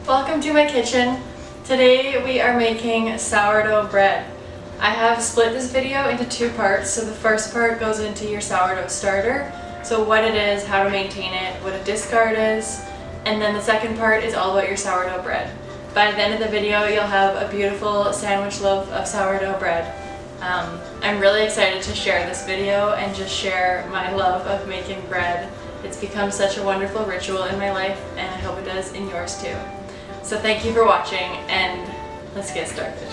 Welcome to my kitchen. Today we are making sourdough bread. I have split this video into two parts. So the first part goes into your sourdough starter, so what it is, how to maintain it, what a discard is, and then the second part is all about your sourdough bread. By the end of the video you'll have a beautiful sandwich loaf of sourdough bread. I'm really excited to share this video and just share my love of making bread. It's become such a wonderful ritual in my life, and I hope it does in yours too. So thank you for watching, and let's get started.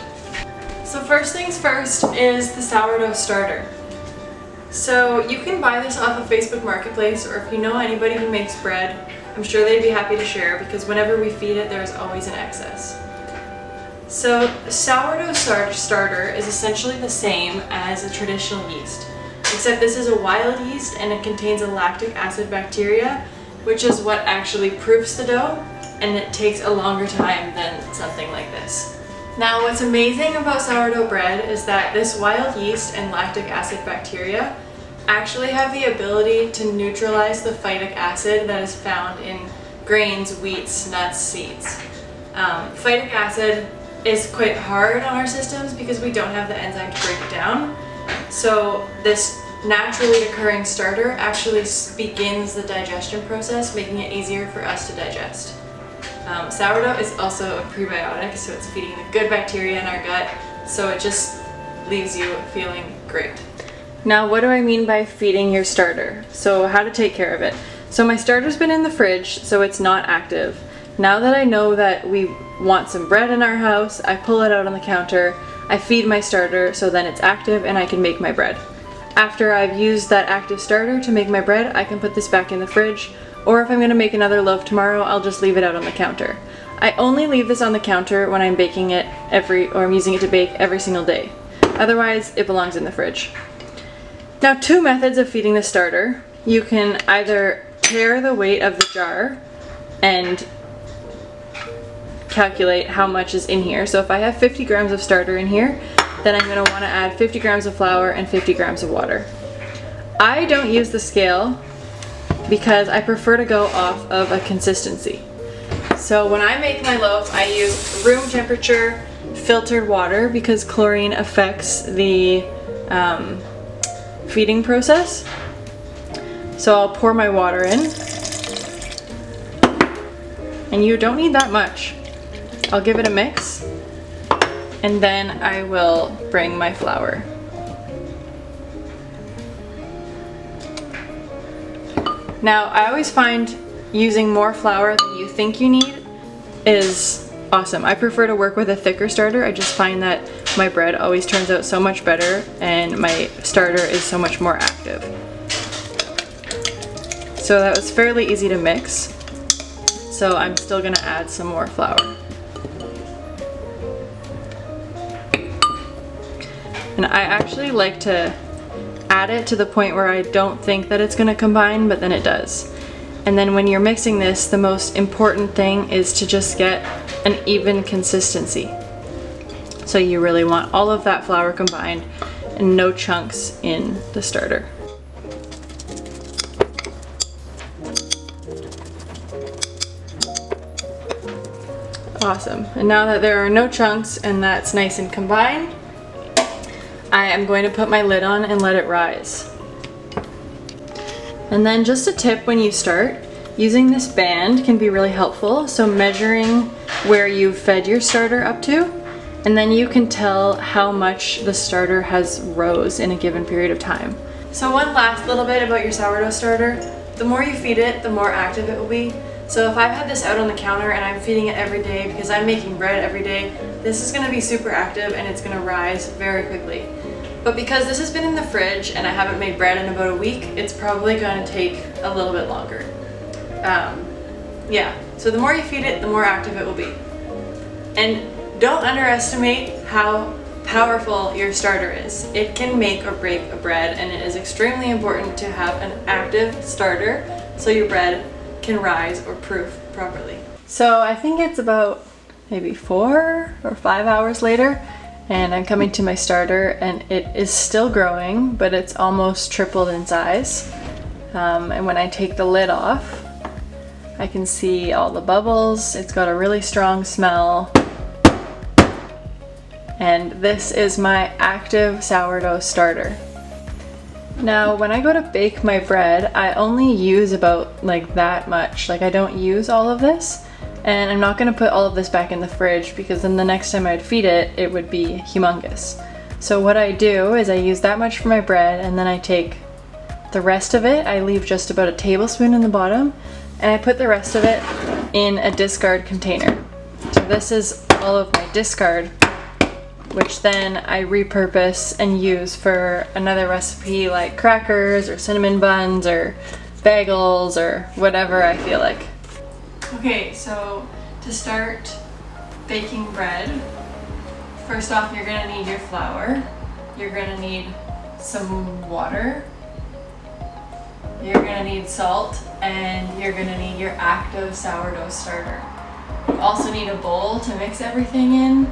So first things first is the sourdough starter. So you can buy this off of Facebook Marketplace, or if you know anybody who makes bread, I'm sure they'd be happy to share, because whenever we feed it there's always an excess. So sourdough starter is essentially the same as a traditional yeast, except this is a wild yeast and it contains a lactic acid bacteria, which is what actually proofs the dough, and it takes a longer time than something like this. Now what's amazing about sourdough bread is that this wild yeast and lactic acid bacteria actually have the ability to neutralize the phytic acid that is found in grains, wheats, nuts, seeds. Phytic acid is quite hard on our systems because we don't have the enzyme to break it down. So this naturally occurring starter actually begins the digestion process, making it easier for us to digest. Sourdough is also a prebiotic, so it's feeding the good bacteria in our gut, so it just leaves you feeling great. Now what do I mean by feeding your starter? So how to take care of it. So my starter's been in the fridge, so it's not active. Now that I know that we want some bread in our house, I pull it out on the counter, I feed my starter so then it's active and I can make my bread. After I've used that active starter to make my bread, I can put this back in the fridge, or if I'm going to make another loaf tomorrow, I'll just leave it out on the counter. I only leave this on the counter when I'm baking it or I'm using it to bake every single day. Otherwise, it belongs in the fridge. Now, two methods of feeding the starter. You can either pair the weight of the jar and calculate how much is in here. So if I have 50 grams of starter in here, then I'm going to want to add 50 grams of flour and 50 grams of water. I don't use the scale because I prefer to go off of a consistency. So when I make my loaf, I use room temperature filtered water because chlorine affects the feeding process. So I'll pour my water in, and you don't need that much. I'll give it a mix, and then I will bring my flour. Now, I always find using more flour than you think you need is awesome. I prefer to work with a thicker starter. I just find that my bread always turns out so much better and my starter is so much more active. So that was fairly easy to mix. So I'm still gonna add some more flour. And I actually like to add it to the point where I don't think that it's going to combine, but then it does. And then when you're mixing this, the most important thing is to just get an even consistency. So you really want all of that flour combined and no chunks in the starter. Awesome. And now that there are no chunks and that's nice and combined, I am going to put my lid on and let it rise. And then just a tip when you start, using this band can be really helpful. So measuring where you've fed your starter up to, and then you can tell how much the starter has rose in a given period of time. So one last little bit about your sourdough starter. The more you feed it, the more active it will be. So if I've had this out on the counter and I'm feeding it every day because I'm making bread every day, this is going to be super active and it's going to rise very quickly. But because this has been in the fridge and I haven't made bread in about a week, it's probably going to take a little bit longer. Yeah, so the more you feed it, the more active it will be. And don't underestimate how powerful your starter is. It can make or break a bread, and it is extremely important to have an active starter so your bread can rise or proof properly. So I think it's about maybe 4 or 5 hours later, and I'm coming to my starter and it is still growing, but it's almost tripled in size. And when I take the lid off, I can see all the bubbles. It's got a really strong smell. And this is my active sourdough starter. Now, when I go to bake my bread, I only use about like that much. Like, I don't use all of this, and I'm not gonna put all of this back in the fridge because then the next time I'd feed it, it would be humongous. So what I do is I use that much for my bread, and then I take the rest of it, I leave just about a tablespoon in the bottom, and I put the rest of it in a discard container. So this is all of my discard, which then I repurpose and use for another recipe like crackers or cinnamon buns or bagels or whatever I feel like. Okay, so to start baking bread, first off you're gonna need your flour, you're gonna need some water, you're gonna need salt, and you're gonna need your active sourdough starter. You also need a bowl to mix everything in,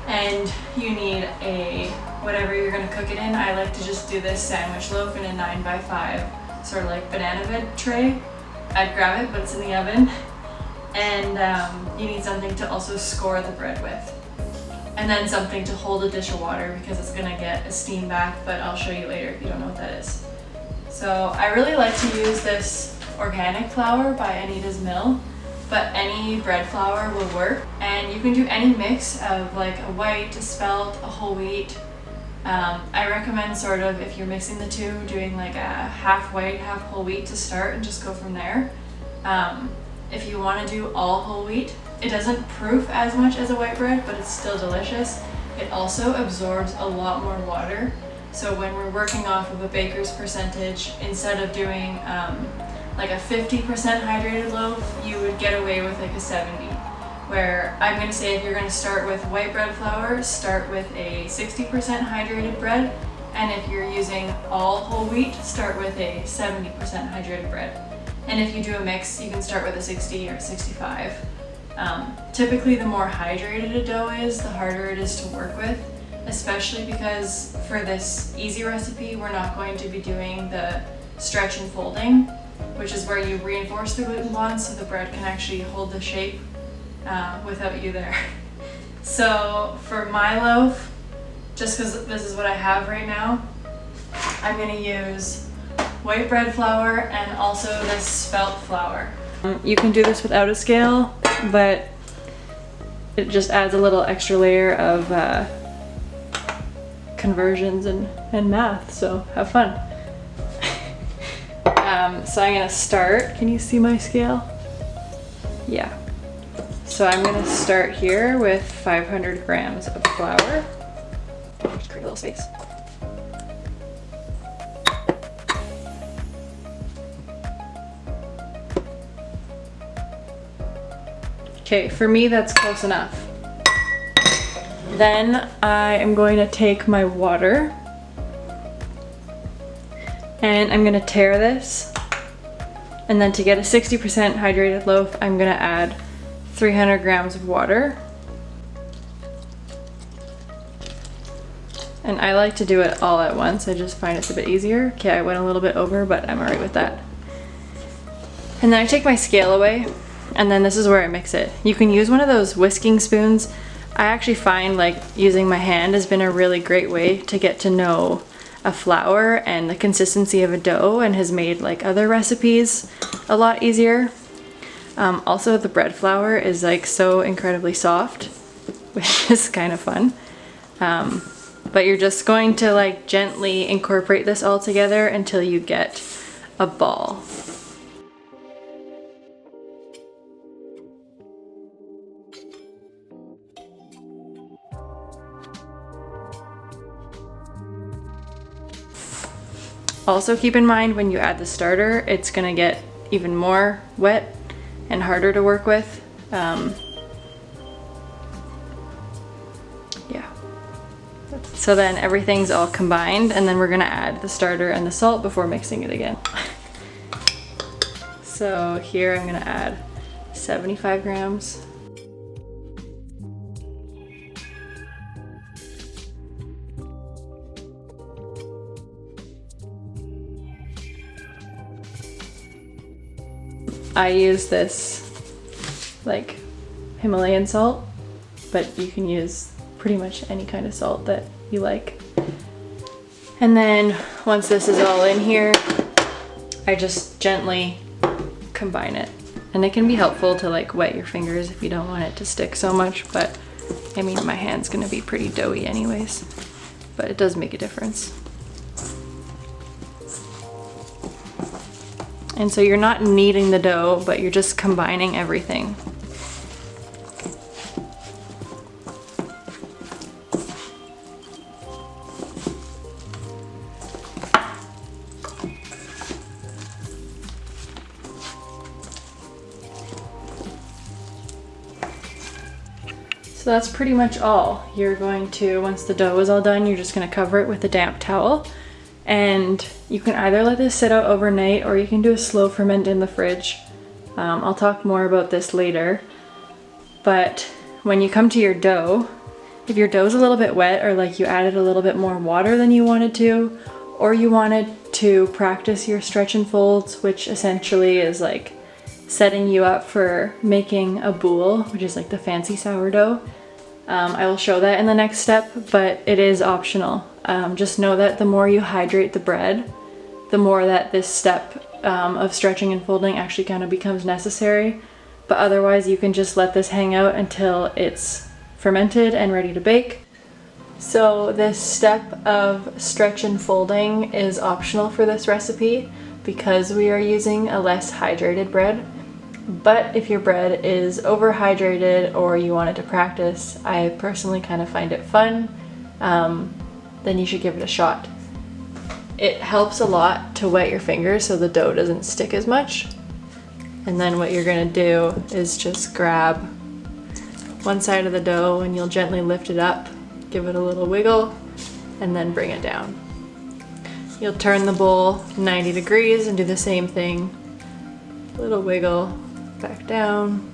and you need a, whatever you're gonna cook it in. I like to just do this sandwich loaf in a 9x5 sort of like banana bread tray. I'd grab it, but it's in the oven. And you need something to also score the bread with. And then something to hold a dish of water because it's gonna get a steam bath, but I'll show you later if you don't know what that is. So I really like to use this organic flour by Anita's Mill, but any bread flour will work. And you can do any mix of like a white, a spelt, a whole wheat. I recommend sort of, if you're mixing the two, doing like a half white, half whole wheat to start and just go from there. If you want to do all whole wheat, it doesn't proof as much as a white bread, but it's still delicious. It also absorbs a lot more water. So when we're working off of a baker's percentage, instead of doing like a 50% hydrated loaf, you would get away with like a 70. Where I'm going to say if you're going to start with white bread flour, start with a 60% hydrated bread. And if you're using all whole wheat, start with a 70% hydrated bread. And if you do a mix, you can start with a 60 or 65. Typically the more hydrated a dough is, the harder it is to work with, especially because for this easy recipe, we're not going to be doing the stretch and folding, which is where you reinforce the gluten bonds so the bread can actually hold the shape without you there. So for my loaf, just because this is what I have right now, I'm going to use white bread flour and also this spelt flour. You can do this without a scale, but it just adds a little extra layer of conversions and math, so have fun. So I'm gonna start, can you see my scale? Yeah. So I'm gonna start here with 500 grams of flour. Just create a little space. Okay, for me that's close enough. Then I am going to take my water and I'm going to tare this. And then to get a 60% hydrated loaf, I'm going to add 300 grams of water. And I like to do it all at once. I just find it's a bit easier. Okay, I went a little bit over, but I'm alright with that. And then I take my scale away. And then this is where I mix it. You can use one of those whisking spoons. I actually find like using my hand has been a really great way to get to know a flour and the consistency of a dough, and has made like other recipes a lot easier. Also the bread flour is like so incredibly soft, which is kind of fun. But you're just going to like gently incorporate this all together until you get a ball. Also keep in mind when you add the starter, it's gonna get even more wet and harder to work with. Yeah. So then everything's all combined, and then we're gonna add the starter and the salt before mixing it again. So here I'm gonna add 75 grams. I use this like Himalayan salt, but you can use pretty much any kind of salt that you like. And then once this is all in here, I just gently combine it. And it can be helpful to like wet your fingers if you don't want it to stick so much, but I mean, my hand's gonna be pretty doughy anyways, but it does make a difference. And so you're not kneading the dough, but you're just combining everything. So that's pretty much all. You're going to, once the dough is all done, you're just gonna cover it with a damp towel. And you can either let this sit out overnight or you can do a slow ferment in the fridge. I'll talk more about this later. But when you come to your dough, if your dough's a little bit wet or like you added a little bit more water than you wanted to, or you wanted to practice your stretch and folds, which essentially is like setting you up for making a boule, which is like the fancy sourdough. I will show that in the next step, but it is optional. Just know that the more you hydrate the bread, the more that this step of stretching and folding actually kind of becomes necessary. But otherwise you can just let this hang out until it's fermented and ready to bake. So this step of stretch and folding is optional for this recipe because we are using a less hydrated bread. But if your bread is overhydrated or you want it to practice, I personally kind of find it fun, then you should give it a shot. It helps a lot to wet your fingers so the dough doesn't stick as much. And then what you're gonna do is just grab one side of the dough and you'll gently lift it up, give it a little wiggle, and then bring it down. You'll turn the bowl 90 degrees and do the same thing. Little wiggle, back down.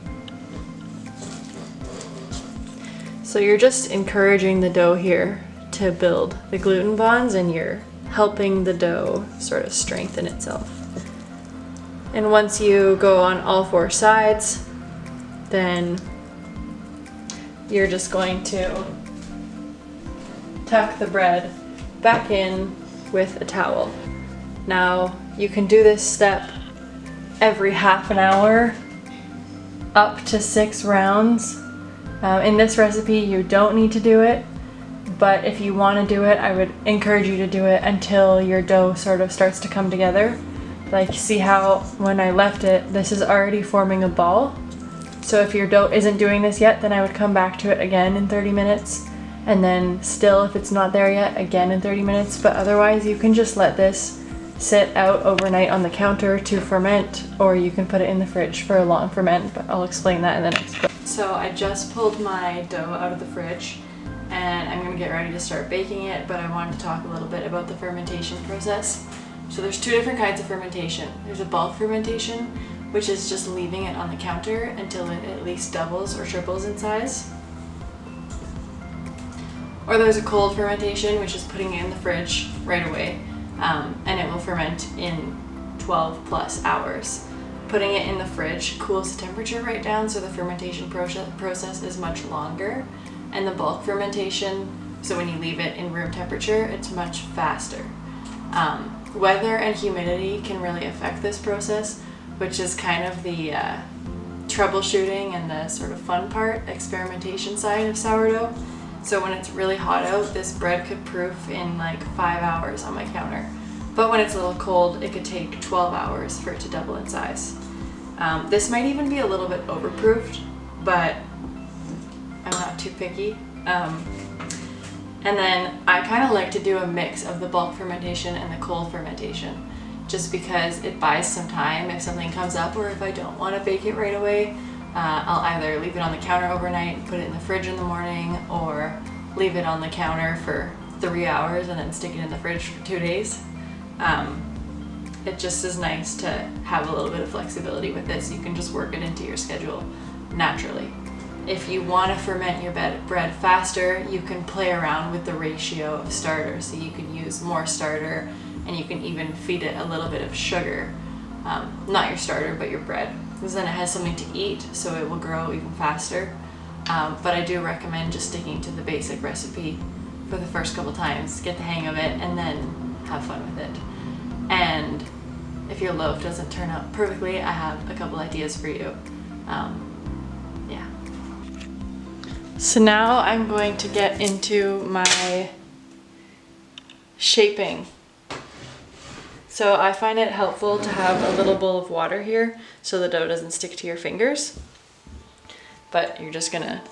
So you're just encouraging the dough here to build the gluten bonds and you're helping the dough sort of strengthen itself. And once you go on all four sides, then you're just going to tuck the bread back in with a towel. Now you can do this step every half an hour up to 6 rounds. In this recipe you don't need to do it, but if you want to do it, I would encourage you to do it until your dough sort of starts to come together. Like, see how when I left it, this is already forming a ball. So if your dough isn't doing this yet, then I would come back to it again in 30 minutes. And then still, if it's not there yet, again in 30 minutes. But otherwise, you can just let this sit out overnight on the counter to ferment, or you can put it in the fridge for a long ferment, but I'll explain that in the next clip. So I just pulled my dough out of the fridge and I'm gonna get ready to start baking it, but I wanted to talk a little bit about the fermentation process. So there's 2 different kinds of fermentation. There's a bulk fermentation, which is just leaving it on the counter until it at least doubles or triples in size. Or there's a cold fermentation, which is putting it in the fridge right away, and it will ferment in 12 plus hours. Putting it in the fridge cools the temperature right down, so the fermentation process is much longer. And the bulk fermentation, so when you leave it in room temperature, it's much faster. Weather and humidity can really affect this process, which is kind of the troubleshooting and the sort of fun part, experimentation side of sourdough. So when it's really hot out, this bread could proof in like 5 hours on my counter. But when it's a little cold, it could take 12 hours for it to double in size. This might even be a little bit overproofed, but I'm not too picky. And then I kind of like to do a mix of the bulk fermentation and the cold fermentation, just because it buys some time if something comes up, or if I don't want to bake it right away. I'll either leave it on the counter overnight, put it in the fridge in the morning, or leave it on the counter for 3 hours and then stick it in the fridge for 2 days. It just is nice to have a little bit of flexibility with this. You can just work it into your schedule naturally. If you want to ferment your bread faster, you can play around with the ratio of starter. So you can use more starter, and you can even feed it a little bit of sugar. Not your starter, but your bread. because then it has something to eat, so it will grow even faster. But I do recommend just sticking to the basic recipe for the first couple times, get the hang of it, and then have fun with it. And if your loaf doesn't turn out perfectly, I have a couple ideas for you. Yeah. So now I'm going to get into my shaping. So I find it helpful to have a little bowl of water here so the dough doesn't stick to your fingers. But you're just gonna,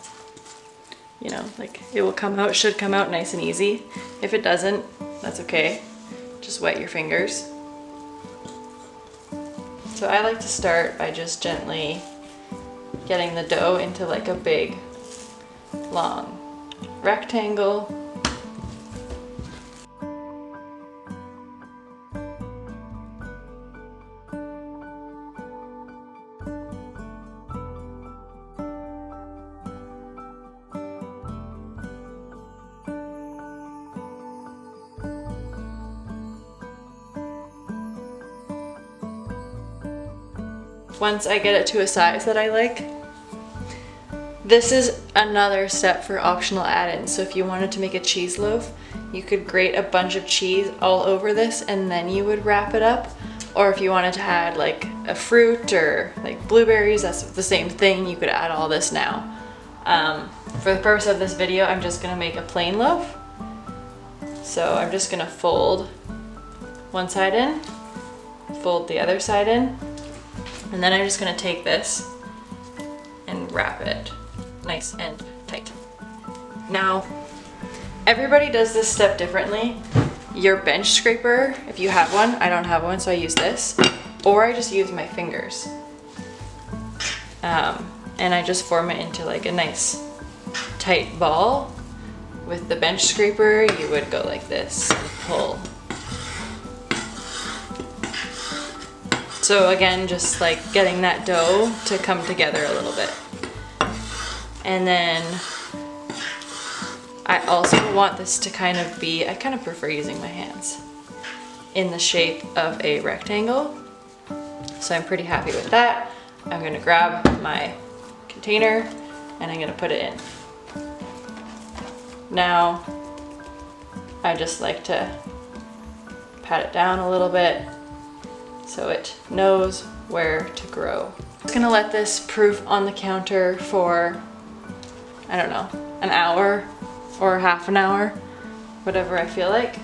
you know, like it will come out, should come out nice and easy. If it doesn't, that's okay. Just wet your fingers. So I like to start by just gently getting the dough into like a big, long rectangle. Once I get it to a size that I like, this is another step for optional add-ins. So if you wanted to make a cheese loaf, you could grate a bunch of cheese all over this and then you would wrap it up. Or if you wanted to add like a fruit or like blueberries, that's the same thing. You could add all this now. For the purpose of this video, I'm just gonna make a plain loaf. So I'm just gonna fold one side in, fold the other side in, and then I'm just gonna take this and wrap it nice and tight. Now, everybody does this step differently. Your bench scraper, if you have one, I don't have one, so I use this, or I just use my fingers. And I just form it into like a nice tight ball. With the bench scraper, you would go like this and pull. So again, just like getting that dough to come together a little bit. And then I also want this to kind of be, I kind of prefer using my hands, in the shape of a rectangle. So I'm pretty happy with that. I'm gonna grab my container and I'm gonna put it in. Now, I just like to pat it down a little bit so it knows where to grow. I'm just gonna let this proof on the counter for, I don't know, an hour or half an hour, whatever I feel like.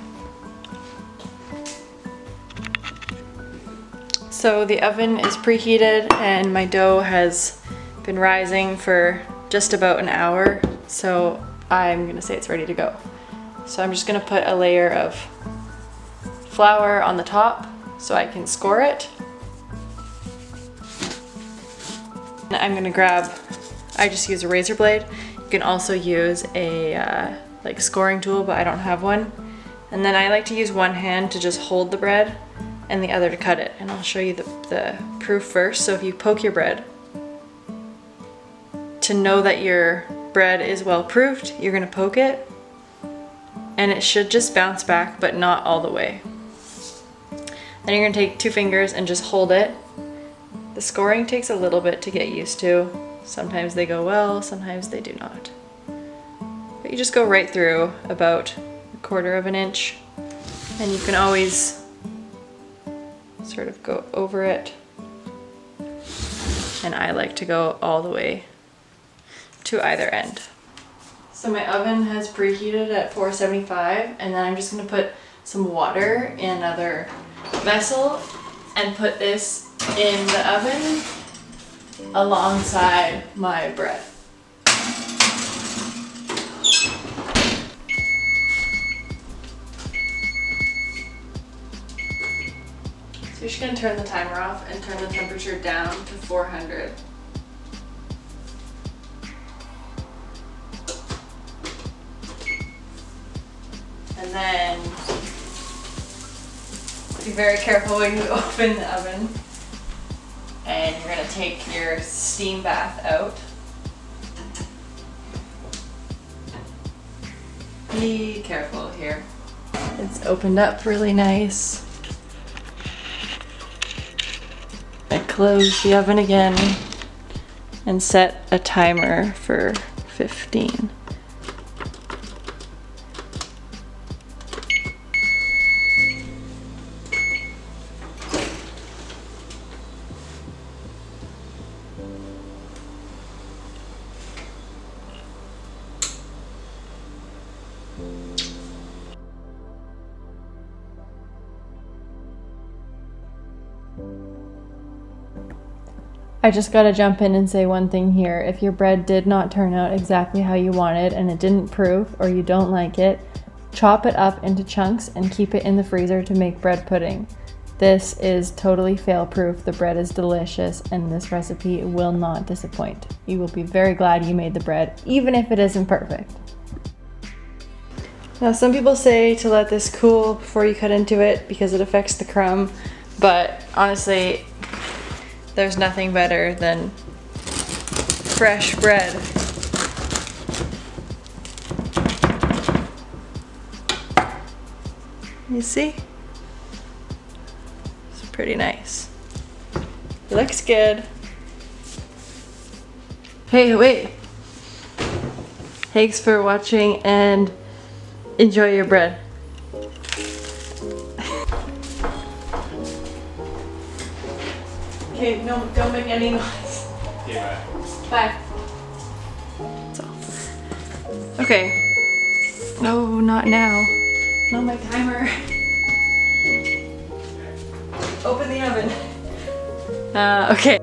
So the oven is preheated and my dough has been rising for just about an hour, so I'm gonna say it's ready to go. So I'm just gonna put a layer of flour on the top so I can score it. And I'm gonna grab, I just use a razor blade. You can also use a like scoring tool, but I don't have one. And then I like to use one hand to just hold the bread and the other to cut it. And I'll show you the proof first. So if you poke your bread, to know that your bread is well proofed, you're gonna poke it and it should just bounce back, but not all the way. Then you're gonna take 2 fingers and just hold it. The scoring takes a little bit to get used to. Sometimes they go well, sometimes they do not. But you just go right through about 1/4 of an inch, and you can always sort of go over it. And I like to go all the way to either end. So my oven has preheated at 475, and then I'm just gonna put some water in another vessel and put this in the oven alongside my bread. So you're just gonna turn the timer off and turn the temperature down to 400. And then be very careful when you open the oven. And you're gonna take your steam bath out. Be careful here. It's opened up really nice. close the oven again and set a timer for 15. I just gotta jump in and say one thing here. If your bread did not turn out exactly how you wanted and it didn't proof or you don't like it, chop it up into chunks and keep it in the freezer to make bread pudding. This is totally fail-proof. The bread is delicious and this recipe will not disappoint. You will be very glad you made the bread, even if it isn't perfect. Now, some people say to let this cool before you cut into it because it affects the crumb, but honestly, there's nothing better than fresh bread. You see? It's pretty nice. It looks good. Hey, wait. Thanks for watching and enjoy your bread. Okay, no, don't make any noise. Okay, bye. So, okay. No, not now. Not my timer. Open the oven. Okay.